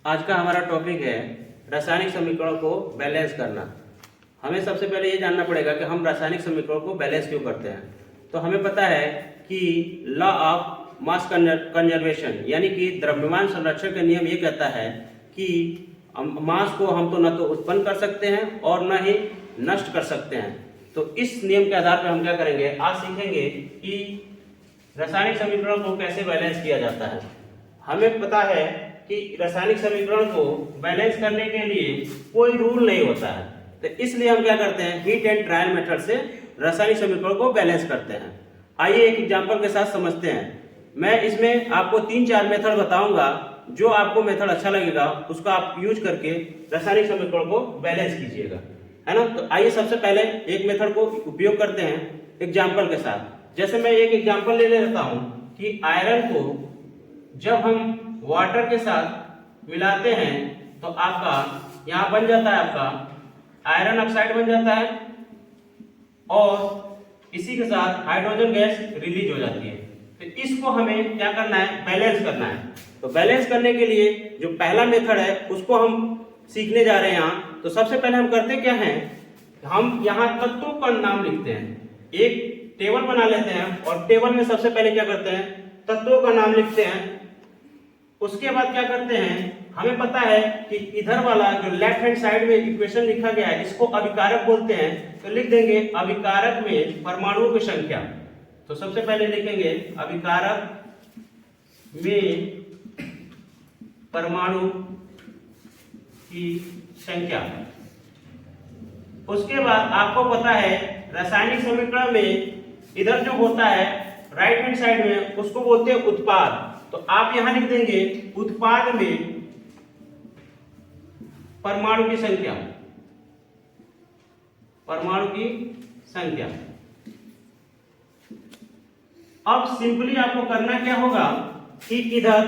आज का हमारा टॉपिक है रासायनिक समीकरणों को बैलेंस करना। हमें सबसे पहले ये जानना पड़ेगा कि हम रासायनिक समीकरणों को बैलेंस क्यों करते हैं। तो हमें पता है कि लॉ ऑफ मास कंजर्वेशन यानी कि द्रव्यमान संरक्षण का नियम ये कहता है कि मास को हम तो न तो उत्पन्न कर सकते हैं और न ही नष्ट कर सकते हैं। तो इस नियम के आधार पर हम क्या करेंगे, आज सीखेंगे कि रासायनिक समीकरणों को कैसे बैलेंस किया जाता है। हमें पता है कि रासायनिक समीकरण को बैलेंस करने के लिए कोई रूल नहीं होता है, तो इसलिए हम क्या करते हैं, हीट एंड ट्रायल मेथड से रासायनिक समीकरण को बैलेंस करते हैं। आइए एक एग्जांपल के साथ समझते हैं। मैं इसमें आपको 3-4 मेथड बताऊंगा, जो आपको मेथड अच्छा लगेगा उसका आप यूज करके रासायनिक समीकरण को बैलेंस कीजिएगा, है ना। तो आइए सबसे पहले एक मेथड को उपयोग करते हैं एग्जाम्पल के साथ। जैसे मैं एक एग्जाम्पल ले लेता हूं कि आयरन को जब हम वाटर के साथ मिलाते हैं तो आपका यहां बन जाता है आपका आयरन ऑक्साइड बन जाता है और इसी के साथ हाइड्रोजन गैस रिलीज हो जाती है। तो इसको हमें क्या करना है, बैलेंस करना है। तो बैलेंस करने के लिए जो पहला मेथड है उसको हम सीखने जा रहे हैं यहाँ। तो सबसे पहले हम करते क्या हैं, हम यहाँ तत्वों का नाम लिखते हैं, एक टेबल बना लेते हैं और टेबल में सबसे पहले क्या करते हैं, तत्वों का नाम लिखते हैं। उसके बाद क्या करते हैं, हमें पता है कि इधर वाला जो लेफ्ट हैंड साइड में इक्वेशन लिखा गया है इसको अभिकारक बोलते हैं, तो लिख देंगे अभिकारक में परमाणुओं की संख्या। तो सबसे पहले लिखेंगे अभिकारक में परमाणु की संख्या। उसके बाद आपको पता है रासायनिक समीकरण में इधर जो होता है राइट हैंड साइड में उसको बोलते हैं उत्पाद। तो आप यहां लिख देंगे उत्पाद में परमाणु की संख्या, परमाणु की संख्या। अब सिंपली आपको करना क्या होगा कि इधर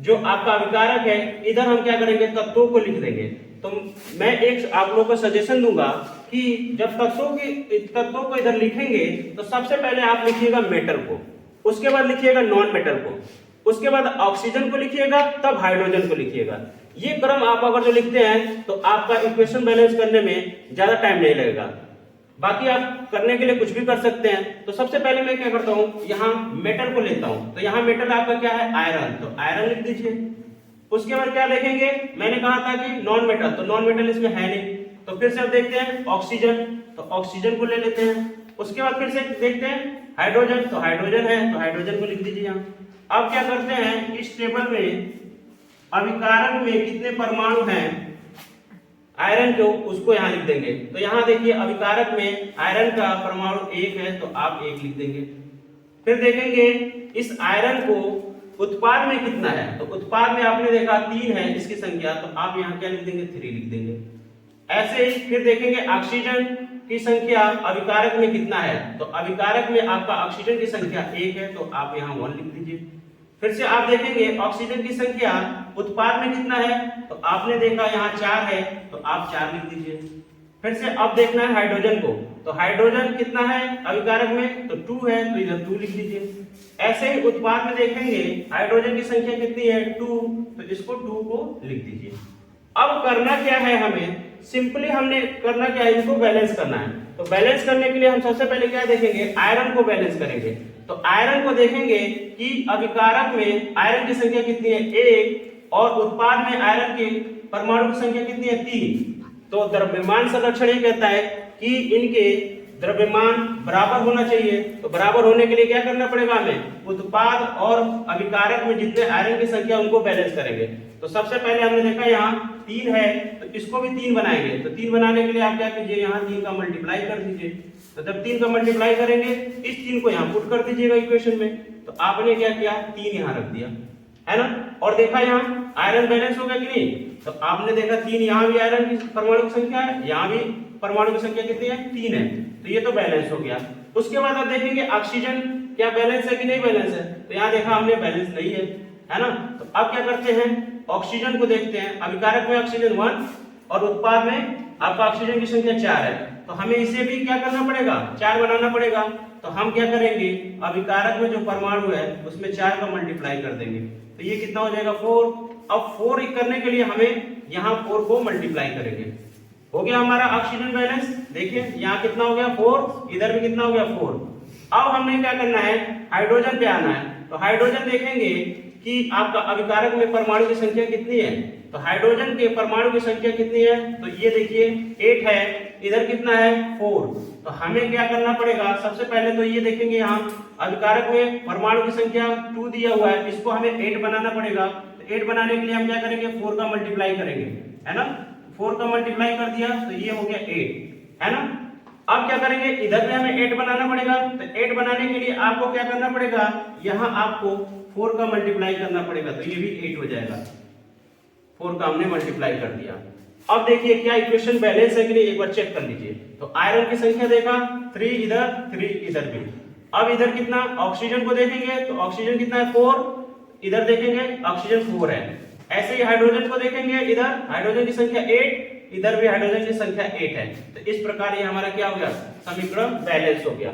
जो आपका अभिकारक है इधर हम क्या करेंगे, तत्वों को लिख देंगे। तो मैं एक आप लोगों को सजेशन दूंगा कि जब तत्वों को इधर लिखेंगे तो सबसे पहले आप लिखिएगा मेटल को, उसके बाद लिखिएगा नॉन मेटल को, उसके बाद ऑक्सीजन को लिखिएगा, तब हाइड्रोजन को लिखिएगा। ये क्रम आप अगर जो लिखते हैं तो आपका इक्वेशन बैलेंस करने में ज्यादा टाइम नहीं लगेगा। बाकी आप करने के लिए कुछ भी कर सकते हैं। तो सबसे पहले मैं क्या करता हूं, यहाँ मेटल को लेता हूं। तो यहाँ मेटल आपका क्या है, आयरन, तो आयरन लिख दीजिए। उसके बाद क्या लिखेंगे, मैंने कहा था कि नॉन मेटल, तो नॉन मेटल इसमें है नहीं। तो फिर से अब देखते हैं ऑक्सीजन, तो ऑक्सीजन को ले लेते हैं। उसके बाद फिर से देखते हैं हाइड्रोजन, तो हाइड्रोजन है तो हाइड्रोजन को लिख दीजिए यहाँ। अब क्या करते हैं, इस टेबल में अभिकारक में कितने परमाणु हैं आयरन के, उसको यहाँ लिख देंगे। तो यहाँ देखिए अभिकारक में आयरन का परमाणु 1 है तो आप 1 लिख देंगे। फिर देखेंगे इस आयरन को उत्पाद में कितना है, तो उत्पाद में आपने देखा 3 है इसकी संख्या, तो आप यहाँ क्या लिख देंगे, 3 लिख देंगे। ऐसे ही फिर देखेंगे ऑक्सीजन की संख्या अभिकारक में कितना है, तो अभिकारक में आपका ऑक्सीजन की संख्या 1 है तो आप यहाँ 1 लिख दीजिए। फिर से आप देखेंगे ऑक्सीजन की संख्या उत्पाद में कितना है, तो आपने देखा यहाँ 4 है तो आप 4 लिख दीजिए। फिर से अब देखना है हाइड्रोजन को, तो हाइड्रोजन कितना है अभिकारक में, तो 2 है तो इधर 2 लिख दीजिए। ऐसे ही उत्पाद में देखेंगे हाइड्रोजन की संख्या कितनी है, 2, तो इसको 2 को लिख दीजिए। अब करना क्या है, हमें सिंपली हमने करना क्या है, इसको बैलेंस करना है। तो बैलेंस करने के लिए हम सबसे पहले क्या देखेंगे, आयरन को बैलेंस करेंगे। तो आयरन को देखेंगे कि अभिकारक में आयरन की संख्या कितनी है, 1, और उत्पाद में आयरन के परमाणु की संख्या कितनी है, 3। तो द्रव्यमान संरक्षण ये कहता है कि इनके द्रव्यमान बराबर होना चाहिए। तो बराबर होने के लिए क्या करना पड़ेगा, हमें उत्पाद और अभिकारक में जितने आयरन की संख्या उनको बैलेंस करेंगे। तो सबसे पहले हमने देखा यहाँ 3 है तो इसको भी 3 बनाएंगे। तो 3 बनाने के लिए आप क्या कीजिए, यहाँ 3 का मल्टीप्लाई कर दीजिए। तो जब 3 का मल्टीप्लाई करेंगे इस 3 को यहाँ पुट कर दीजिएगा इक्वेशन में। तो आपने क्या किया, 3 यहाँ रख दिया, है ना। और देखा यहाँ आयरन बैलेंस हो गया कि नहीं, तो आपने देखा 3 यहाँ भी आयरन की परमाणु की संख्या है, यहाँ भी परमाणु की संख्या कितनी है, 3 है, तो ये तो बैलेंस हो गया। उसके बाद आप देखेंगे ऑक्सीजन क्या बैलेंस है कि नहीं बैलेंस है, तो यहाँ देखा हमने बैलेंस नहीं है ना। तो अब क्या करते हैं, ऑक्सीजन को देखते हैं। अभिकारक में ऑक्सीजन 1 और उत्पाद में आपका ऑक्सीजन की संख्या 4 है, तो हमें इसे भी क्या करना पड़ेगा, 4 बनाना पड़ेगा। तो हम क्या करेंगे, अभिकारक में जो परमाणु है उसमें 4 का मल्टीप्लाई कर देंगे, तो ये कितना हो जाएगा, 4। अब 4 करने के लिए हमें यहाँ 4 को मल्टीप्लाई करेंगे। हो गया हमारा ऑक्सीजन बैलेंस। देखिए यहाँ कितना हो गया 4, इधर भी कितना हो गया 4। अब हमने क्या करना है, हाइड्रोजन पे आना है। तो हाइड्रोजन देखेंगे कि आपका अभिकारक में परमाणु की संख्या कितनी है। तो हाइड्रोजन के परमाणु की संख्या कितनी है, तो ये देखिए 8 है, इधर कितना है 4। तो हमें क्या करना पड़ेगा, सबसे पहले तो ये देखेंगे यहाँ अभिकारक में परमाणु की संख्या 2 दिया हुआ है, इसको हमें 8 बनाना पड़ेगा। तो 8 बनाने के लिए हम क्या करेंगे, 4 का मल्टीप्लाई करेंगे, है ना। 4 का मल्टीप्लाई कर दिया तो ये हो गया 8, है ना। अब क्या करेंगे, इधर में हमें 8 बनाना पड़ेगा। तो 8 बनाने के लिए आपको क्या करना पड़ेगा, यहाँ आपको 4 का मल्टीप्लाई करना पड़ेगा, तो ये भी 8 हो जाएगा। 4 का हमने मल्टीप्लाई कर दिया। अब देखिए क्या इक्वेशन बैलेंस है कि नहीं, एक बार चेक कर लीजिए। तो आयरन की संख्या देखा 3 इधर 3 इधर भी। अब इधर कितना, ऑक्सीजन को देखेंगे तो ऑक्सीजन कितना है 4, इधर देखेंगे ऑक्सीजन 4 है। ऐसे ही हाइड्रोजन को देखेंगे, इधर हाइड्रोजन की संख्या 8, इधर भी हाइड्रोजन की संख्या 8 है। तो इस प्रकार ये हमारा क्या हो गया, समीकरण बैलेंस हो गया।